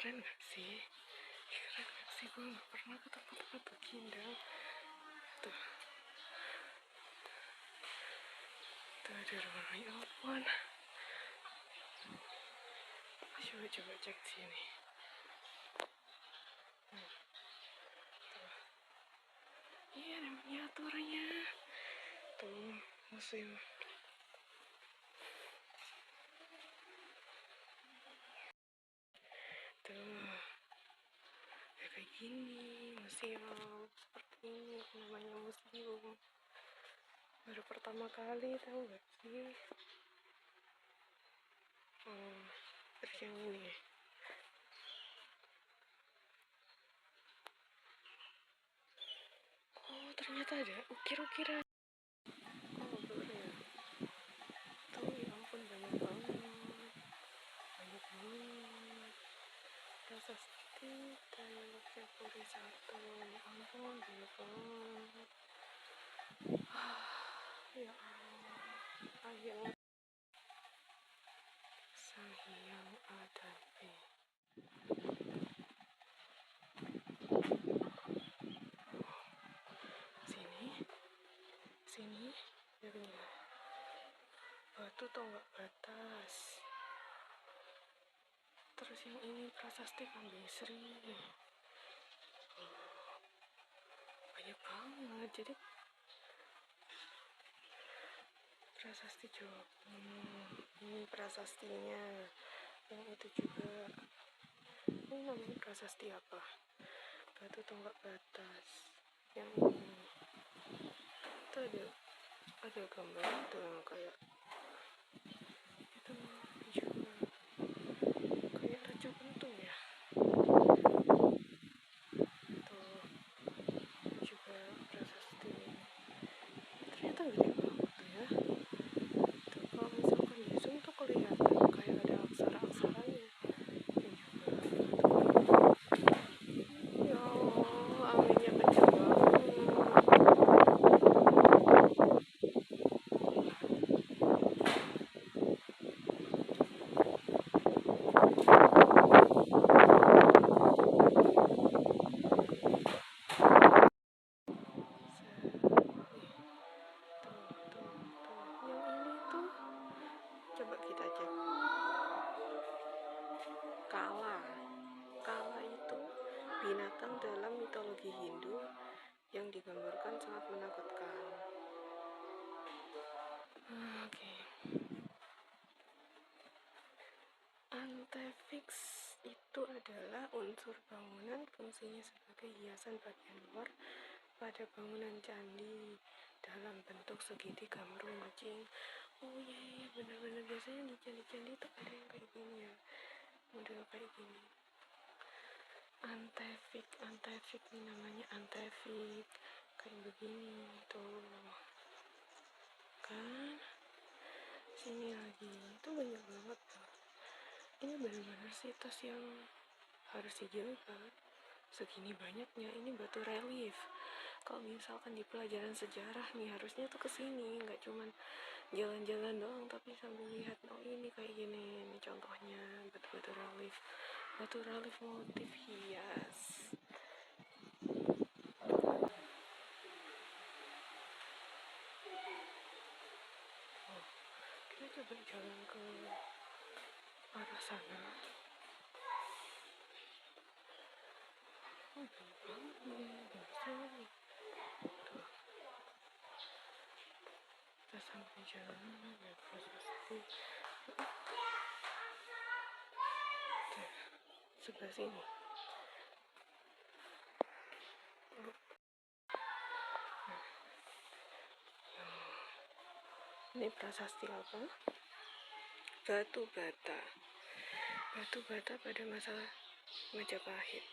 Keren gak sih? Keren gak sih? Gue gak pernah ke tempat-tempat begini. Tuh ada ruang, ya ampun. Coba cek sini. Iya, ada miniaturnya. Tuh, musim. Tuh, ya kayak gini, museum. Seperti ini, namanya museum. Baru pertama kali, tahu gak sih? Terus yang ini. Oh, ternyata ada ukir-ukiran. Oh, baru ya. Tuh, ya ampun, banyak banget. Prasasti dialog Capuri 1. Ya ampun, banyak banget. Ya ampun, akhirnya Sang Hyang Adapi. Sini, dari batu tonggak batas. Terus yang ini prasasti Kambing Sri. Banyak banget. Jadi prasasti Jawa. Ini prasastinya. Yang itu juga. Ini namanya prasasti apa? Batu tonggak batas. Yang ini. Itu ada gambar itu yang kayak itu juga kayak raja bentung ya. Tuh juga prasasti. Ternyata gede banget tuh ya. Tuh kalau misalkan di zoom tuh kelihatan kayak ada aksara-aksaranya. Ini juga. Ya Allah, anginnya kenceng banget. Coba kita cek. Kala itu binatang dalam mitologi Hindu yang digambarkan sangat menakutkan. Oke. Antefix itu adalah unsur bangunan, fungsinya sebagai hiasan bagian luar pada bangunan candi dalam bentuk segitiga meruncing. Oh iya, benar-benar biasanya di candi-candi itu ada yang kayak gini ya, model kayak gini. Antefik ini namanya antefik, kayak begini tuh kan. Sini lagi, itu banyak banget tuh. Ini benar-benar situs yang harus dijaga. Segini banyaknya, ini batu relief. Kalau misalkan di pelajaran sejarah nih, harusnya tuh kesini, nggak cuman jalan-jalan doang, tapi sambil lihat. Oh ini kayak gini, ini contohnya batu-batu relief. Batu relief motif hias. Kita coba jalan ke arah sana. Oh, banget nih, biasanya. Tuh. Kita sampai jalan ya, prasasti. Tuh, sebelah sini. Ini prasasti apa? Batu bata. Batu bata pada masa Majapahit.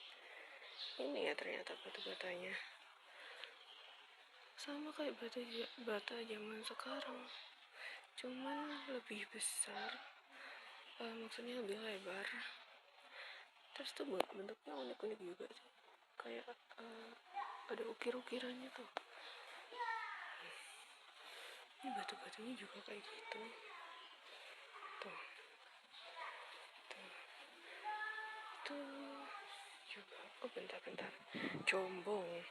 Ini ya ternyata batu batanya. Sama kayak bata zaman sekarang. Cuman lebih besar. Maksudnya lebih lebar. Terus tuh bentuknya unik-unik juga sih. Kayak ada ukir-ukirannya tuh. Ini batu-batunya juga kayak gitu. Tuh. itu juga, oh bentar, Jombong.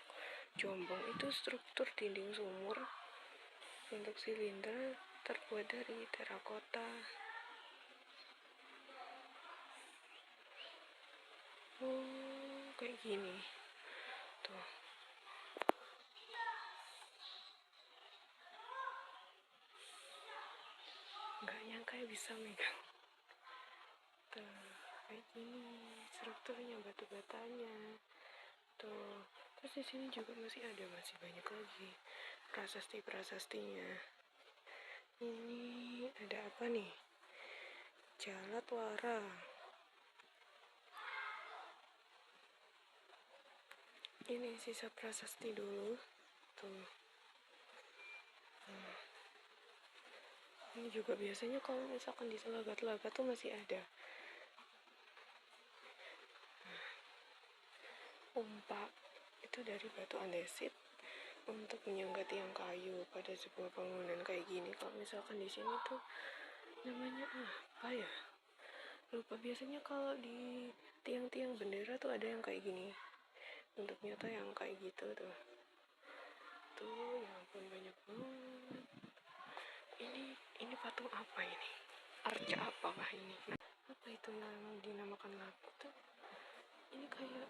Jombong itu struktur dinding sumur bentuk silinder terbuat dari terakota. Oh, kayak gini. Tuh. Nggak nyangka ya bisa megang. Tuh, kayak gini strukturnya, batu batanya. Tuh. Terus di sini juga masih banyak lagi prasasti-prasastinya. Ini ada apa nih? Jalatwara. Ini sisa prasasti dulu. Tuh. Ini juga biasanya kalau misalkan di telaga-telaga tuh masih ada. Umpak itu dari batu andesit untuk menyangga tiang kayu pada sebuah bangunan kayak gini. Kalau misalkan di sini tuh namanya apa ya? Lupa. Biasanya kalau di tiang-tiang bendera tuh ada yang kayak gini. Bentuknya tuh yang kayak gitu tuh. Tuh, ya ampun banyak banget. Ini patung apa ini? Arca apakah ini? Apa itu yang dinamakan lagu tuh? Ini kayak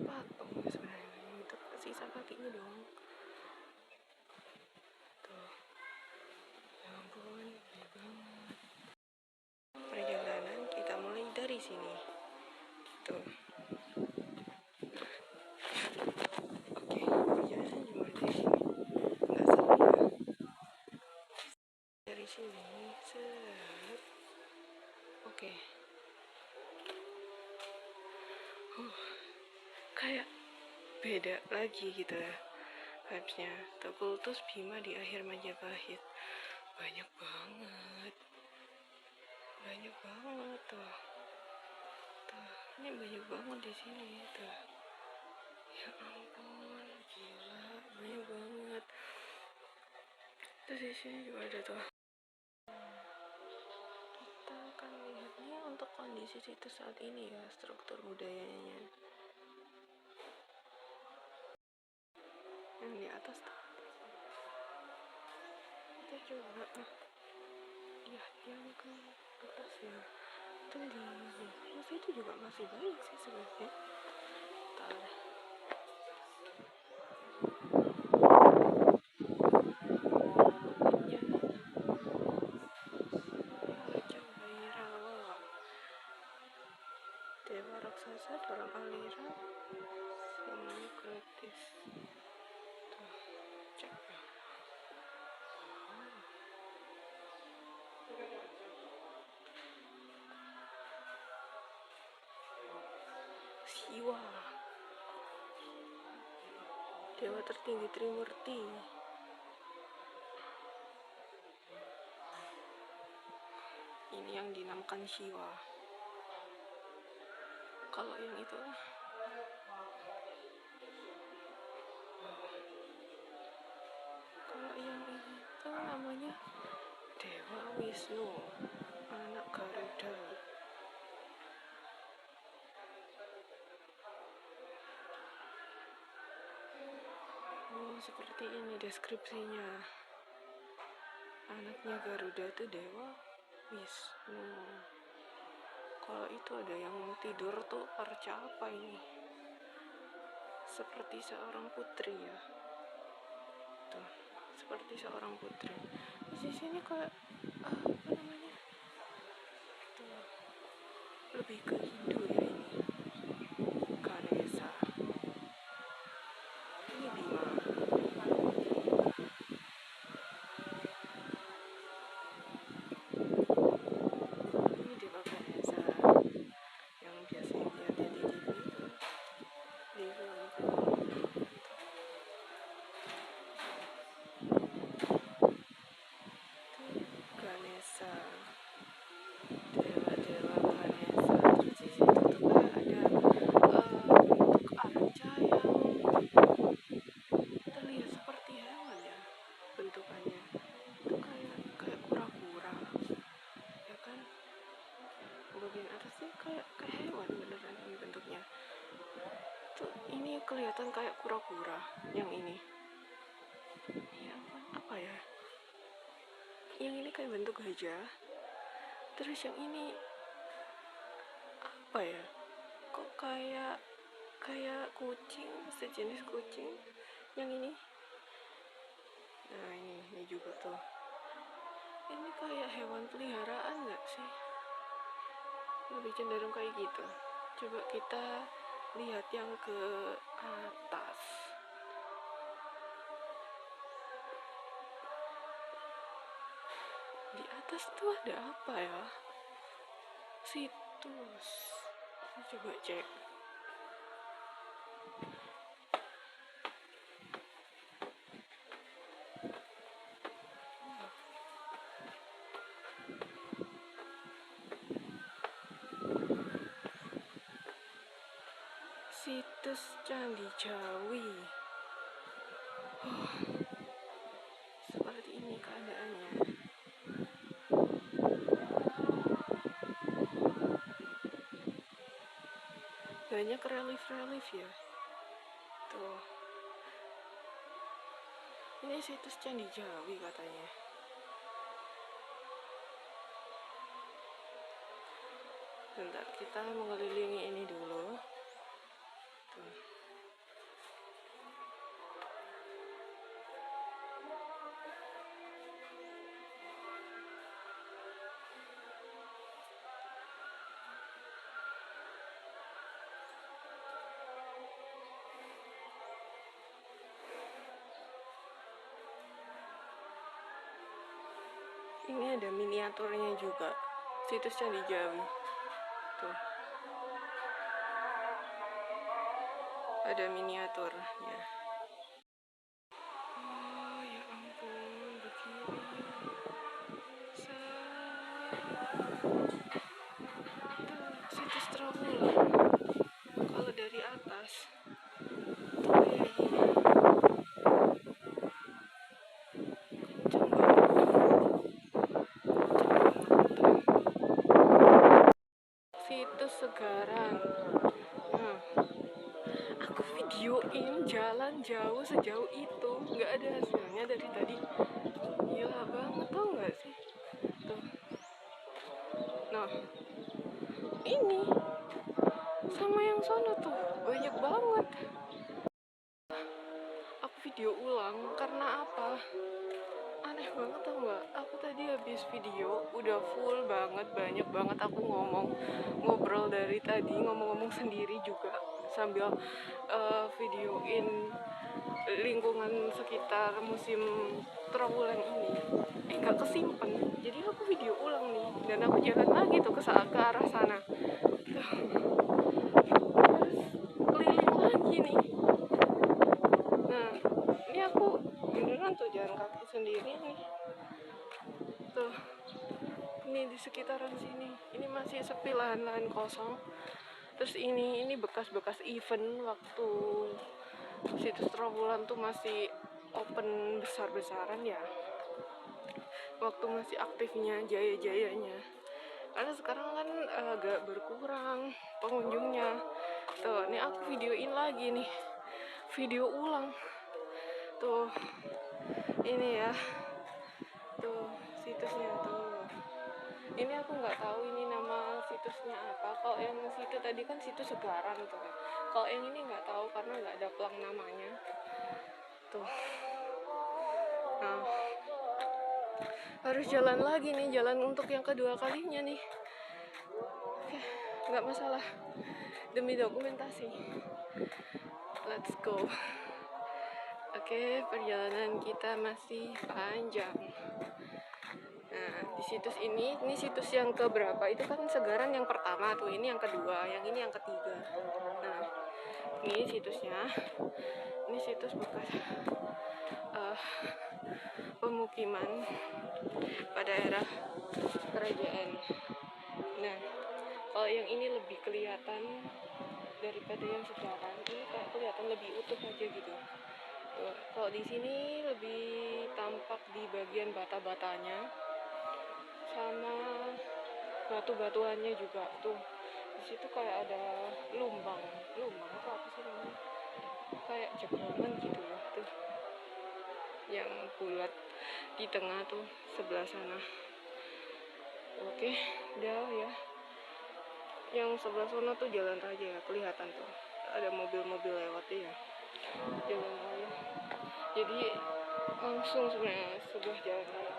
patung ya sebenarnya. Itu sisa kakinya dong. Tuh, ya ampun banyak banget. Perjalanan kita mulai dari sini. Tuh. Oke, perjalanan dimulai dari sini. Nggak seru ya. Dari sini, set. Oke. Kayak beda lagi gitu ya vibes-nya. Tuh, kultus Bima di akhir Majapahit. Banyak banget tuh. Ini banyak banget di sini tuh. Ya ampun, gila, banyak banget. Terus di sini juga ada tuh. Kita akan lihatnya untuk kondisi situs saat ini ya, struktur budayanya. Yang di atas tuh. Kita coba ya yang ke atas ya. Itu di masih itu juga masih baik sih sebenarnya. Ntar. Dewa raksasa dalam aliran sinkretis. Tuh, cek ya. Siwa, dewa tertinggi Trimurti. Ini yang dinamakan Siwa. Kalau yang itu namanya Dewa Wisnu, anak Garuda. Oh, seperti ini deskripsinya. Anaknya Garuda itu Dewa Wisnu. Kalau itu ada yang tidur tuh arca apa ini? Seperti seorang putri ya. Tuh, seperti seorang putri. Terus di sini kayak apa namanya? Tuh, lebih ke Hindu ya ini. Ganesha. Ini Bima. Ini Dewa Ganesha yang biasanya dilihat di TV itu, di film-film. Ganesha, dewa-dewa Ganesha. Terus di situ tuh kelihatan kayak kura-kura. Yang ini ya, apa ya, yang ini kayak bentuk gajah, terus yang ini apa ya, kok kayak kucing, sejenis kucing. Yang ini, nah ini juga tuh, ini kayak hewan peliharaan nggak sih? Lebih cenderung kayak gitu. Coba kita lihat yang ke atas. Di atas tuh ada apa ya? Situs. Coba cek. Situs Candi Jawi. Seperti ini keadaannya. Banyak relief-relief ya. Tuh. Ini situs Candi Jawi katanya. Bentar, kita mengelilingi ini dulu. Tuh. Ini ada miniaturnya juga, situs Candi Jawi. Tuh. Ada miniaturnya. Oh ya ampun, begini. Tuh, situs Trawulan. Kalau dari atas kayak gini. Kenceng banget. Situs Segaran. Nah, aku videoin jalan jauh sejauh itu, nggak ada hasilnya dari tadi. Gila banget, tau nggak sih? Tuh. Nah, ini sama yang sono tuh banyak banget. Aku video ulang karena apa? Aneh banget tau nggak? Aku tadi habis video udah full banget, banyak banget aku ngobrol dari tadi, ngomong-ngomong sendiri juga sambil videoin lingkungan sekitar musim Trawulan ini. Nggak kesimpan, jadi aku video ulang nih, dan aku jalan lagi tuh ke arah sana. Keliling lagi nih. Nah, ini aku beneran tuh jalan kaki sendiri nih. Tuh, ini di sekitaran sini. Ini masih sepi, lahan-lahan kosong. Terus ini bekas-bekas event waktu situs Trawulan tuh masih open besar-besaran ya. Waktu masih aktifnya, jaya-jayanya. Karena sekarang kan agak berkurang pengunjungnya. Tuh, ini aku videoin lagi nih. Video ulang. Tuh, ini ya. Tuh, situsnya tuh. Ini aku nggak tahu ini nama situsnya apa. Kalau yang situ tadi kan situs Segaran tuh. Kalau yang ini nggak tahu karena nggak ada pelang namanya. Tuh. Nah, harus jalan lagi nih, jalan untuk yang kedua kalinya nih. Oke, nggak masalah. Demi dokumentasi. Let's go. Oke, perjalanan kita masih panjang. Nah, di situs ini situs yang keberapa? Itu kan Segaran yang pertama tuh, ini yang kedua, yang ini yang ketiga. Nah, ini situsnya. Ini situs bekas pemukiman pada era kerajaan. Nah, kalau yang ini lebih kelihatan daripada yang Segaran, ini kayak kelihatan lebih utuh aja gitu. Tuh, kalau di sini lebih tampak di bagian bata-batanya sama batu-batuannya juga. Tuh, di situ kayak ada lumbang apa sih namanya? kayak jeblonan gitu ya tuh, yang bulat di tengah tuh sebelah sana. Oke, udah ya. Yang sebelah sana tuh jalan raya ya, kelihatan tuh ada mobil-mobil lewat ya, jalan raya. Jadi langsung sebenarnya sebuah jalan raya.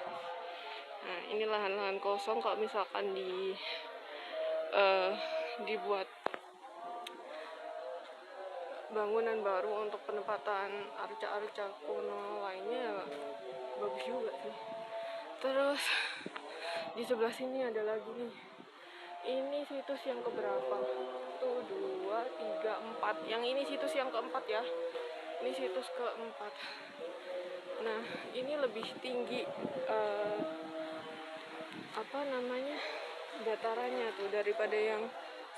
Nah, ini lahan-lahan kosong kalau misalkan dibuat bangunan baru untuk penempatan arca-arca kuno lainnya, bagus juga sih. Terus di sebelah sini ada lagi nih. Ini situs yang keberapa? Tuh 2, 3, 4. Yang ini situs yang keempat ya. Ini situs keempat. Nah, ini lebih tinggi datarannya tuh daripada yang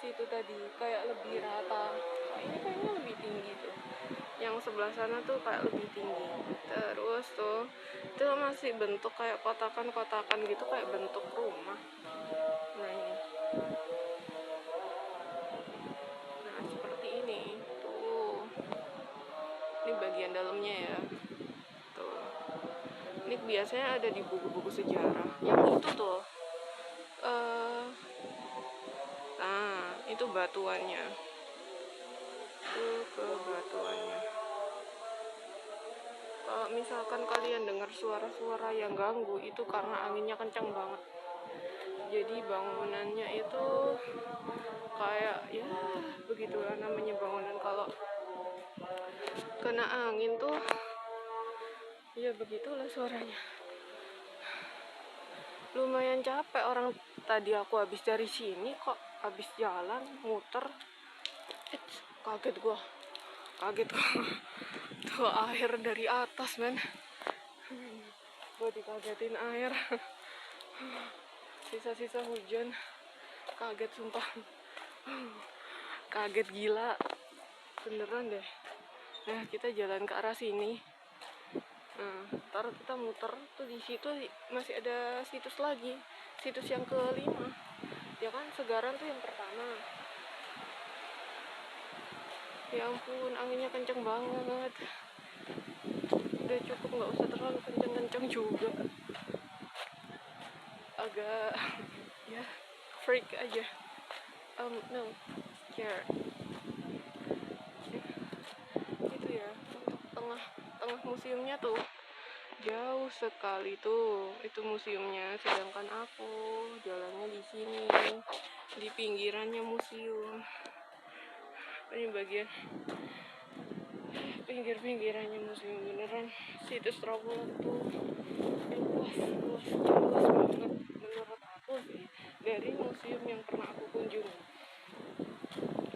situ tadi, kayak lebih rata. Nah, ini kayaknya lebih tinggi tuh. Yang sebelah sana tuh kayak lebih tinggi. Terus tuh itu masih bentuk kayak kotakan-kotakan gitu, kayak bentuk rumah. Nah ini, nah seperti ini tuh. Ini bagian dalamnya ya. Tuh. Ini biasanya ada di buku-buku sejarah. Yang itu tuh, nah itu batuannya. Tuh ke batuannya. Kalau misalkan kalian dengar suara-suara yang ganggu, itu karena anginnya kencang banget. Jadi bangunannya itu kayak ya begitulah namanya bangunan kalau kena angin tuh ya begitulah suaranya. Lumayan capek orang, tadi aku habis dari sini kok habis jalan muter, kaget gua tuh air dari atas men, gua dikagetin air. Sisa-sisa hujan, kaget sumpah, kaget gila beneran deh. Nah, kita jalan ke arah sini. Nah, ntar kita muter tuh, di situ masih ada situs lagi, situs yang kelima. Ya kan, Segaran tuh yang pertama. Ya ampun, anginnya kenceng banget. Udah cukup, nggak usah terlalu kenceng-kenceng juga. Agak ya freak aja. No, scared. Itu ya, tengah museumnya tuh jauh sekali tuh, itu museumnya, sedangkan aku jalannya di sini, di pinggirannya museum. Ini bagian pinggir-pinggirannya museum beneran. Situs Travelog tuh luas banget menurut aku sih, dari museum yang pernah aku kunjungi.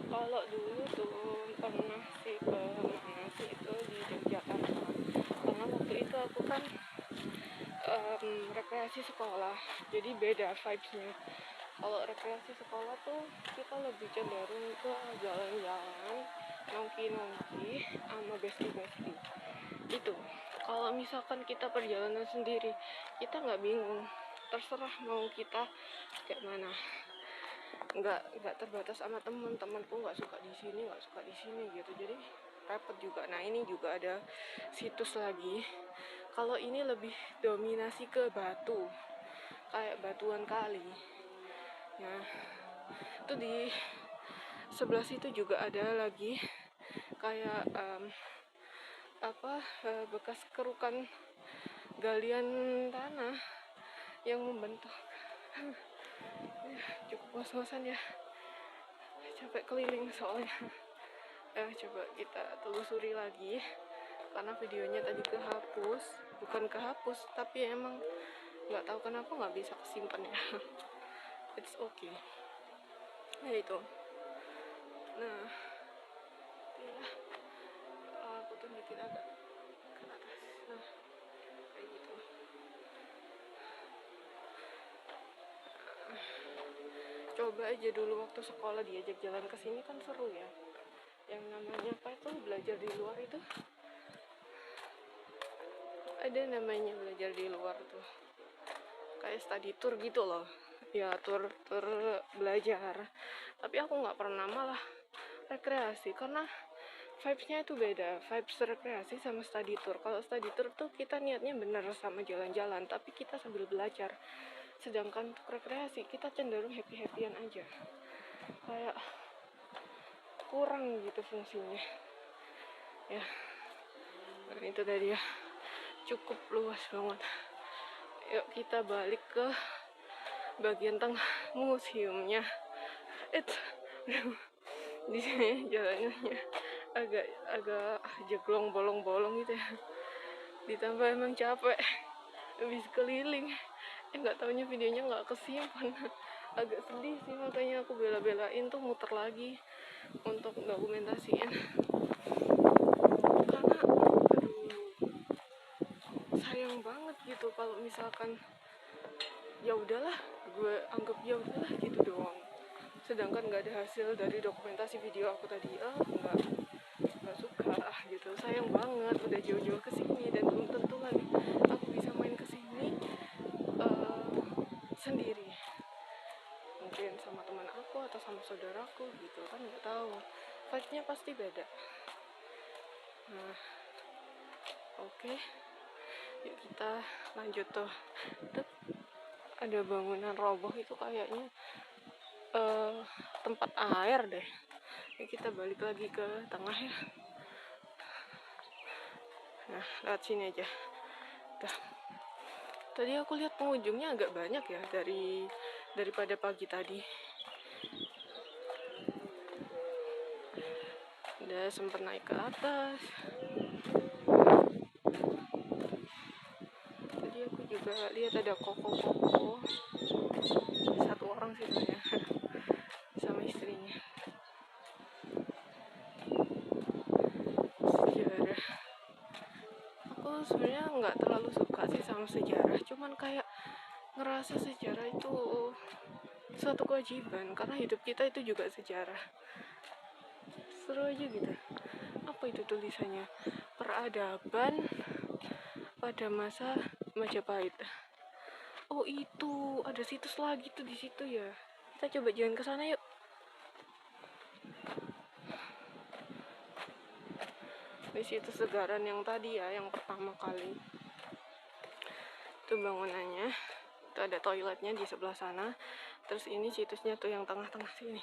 Kalau dulu tuh pernah sih ke mana sih, itu di Yogyakarta, karena waktu itu aku kan rekreasi sekolah, jadi beda vibes-nya. Kalau rekreasi sekolah tuh kita lebih cenderung ke jalan-jalan, nongki-nongki sama bestie-bestie. Itu kalau misalkan kita perjalanan sendiri, kita nggak bingung, terserah mau kita kayak mana, nggak terbatas sama teman-temanku, nggak suka di sini gitu, jadi repot juga. Nah, ini juga ada situs lagi. Kalau ini lebih dominasi ke batu, kayak batuan kali. Nah, itu di sebelah situ juga ada lagi kayak bekas kerukan galian tanah yang membentuk. Cukup ngos-ngosan ya, capek keliling soalnya. Coba kita telusuri lagi, karena videonya tadi bukan kehapus, tapi emang nggak tahu kenapa nggak bisa kesimpan ya. It's okay. Nah itu. Nah, ya, aku tunjukin agak ke atas. Nah, kayak gitu. Coba aja dulu waktu sekolah diajak jalan ke sini kan seru ya. Yang namanya apa itu, belajar di luar itu, ada namanya belajar di luar tuh, kayak study tour gitu loh ya, tur belajar. Tapi aku nggak pernah, malah rekreasi, karena vibes-nya itu beda. Vibes rekreasi sama study tour. Kalau study tour tuh kita niatnya bener sama jalan-jalan, tapi kita sambil belajar. Sedangkan untuk rekreasi kita cenderung happy-happyan aja, kayak kurang gitu fungsinya ya. Dan itu tadi ya, cukup luas banget. Yuk kita balik ke bagian tengah museumnya. Di sini jalannya agak jeglong bolong-bolong gitu ya, ditambah emang capek habis keliling. Nggak taunya videonya nggak kesimpan. Agak sedih sih, makanya aku bela-belain tuh muter lagi untuk dokumentasiin, karena sayang banget gitu kalau misalkan ya udahlah, gue anggap ya udahlah gitu doang, sedangkan nggak ada hasil dari dokumentasi video aku tadi. Nggak suka gitu. Sayang banget udah jauh-jauh ke sini dan belum tentu kan aku bisa main ke sini sendiri, mungkin sama teman aku atau sama saudaraku gitu kan, nggak tahu, vibe-nya pasti beda. Nah, oke. Yuk kita lanjut tuh. Ada bangunan roboh itu kayaknya tempat air deh. Yuk kita balik lagi ke tengah ya. Nah, lewat sini aja. Tuh. Tadi aku lihat pengunjungnya agak banyak ya daripada pagi tadi. Udah sempat naik ke atas. Tadi aku juga lihat ada koko satu orang sih ya, sama istrinya. Sejarah. Aku sebenarnya nggak terlalu suka sih sama sejarah, cuman kayak ngerasa sejarah itu suatu kewajiban, karena hidup kita itu juga sejarah. Seru aja gitu. Apa itu tulisannya? Peradaban pada masa Majapahit. Oh itu, ada situs lagi tuh di situ ya. Kita coba jalan ke sana yuk. Di situs Segaran yang tadi ya, yang pertama kali. Itu bangunannya. Itu ada toiletnya di sebelah sana. Terus ini situsnya tuh yang tengah-tengah sini.